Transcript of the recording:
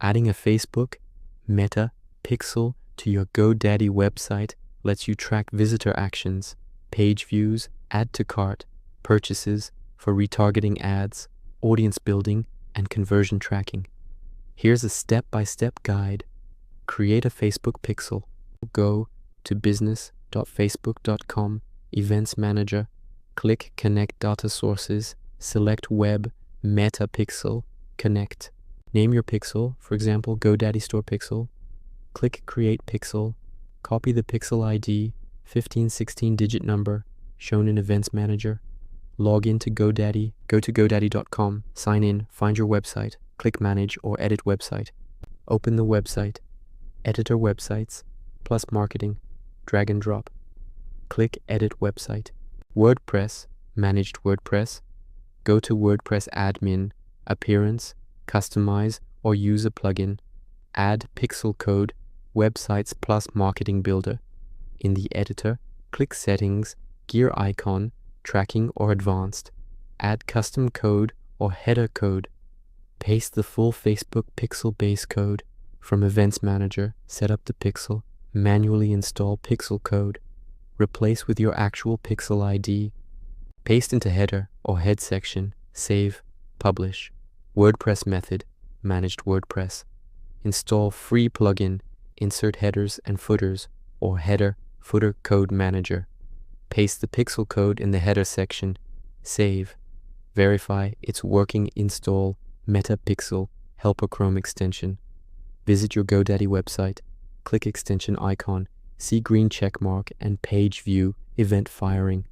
Adding a Facebook Meta pixel to your GoDaddy website lets you track visitor actions, page views, add to cart, purchases for retargeting ads, audience building, and conversion tracking. Here's a step-by-step guide. Create a Facebook pixel. Go to business.facebook.com, Events Manager, click Connect Data Sources, select Web, Meta Pixel, Connect. Name your pixel, for example, GoDaddy Store Pixel. Click Create Pixel, copy the pixel ID, 1516-digit number, shown in Events Manager. Log into GoDaddy, go to GoDaddy.com, sign in, find your website, click Manage or Edit Website. Open the website, Editor Websites, plus Marketing, drag and drop. Click Edit Website. WordPress, Managed WordPress. Go to WordPress Admin, Appearance, Customize or use a plugin. Add pixel code, Websites plus Marketing Builder. In the editor, click Settings, Gear icon, Tracking or Advanced. Add custom code or header code. Paste the full Facebook pixel base code. From Events Manager, set up the pixel. Manually install pixel code. Replace with your actual pixel ID. Paste into header or head section. Save, publish. WordPress method, Managed WordPress. Install free plugin, insert headers and footers, or header, footer code manager. Paste the pixel code in the header section. Save. Verify it's working. Install Meta Pixel Helper Chrome extension. Visit your GoDaddy website. Click extension icon. See green checkmark and page view event firing.